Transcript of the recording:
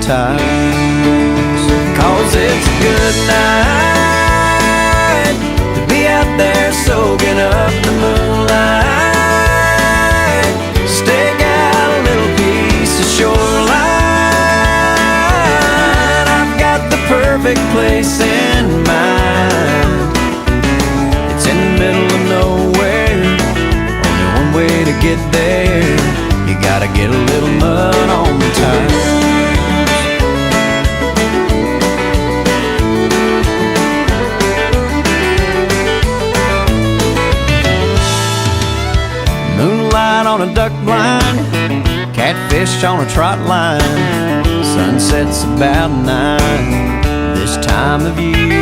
tides. 'Cause it's a good night to be out there soaking up the moonlight. Stake out a little piece of shoreline. I've got the perfect place in mind. It's in the middle of nowhere, only one way to get there. You gotta get a little mud on the tires. Moonlight on a duck blind, catfish on a trot line. Sunset's about 9 this time of year.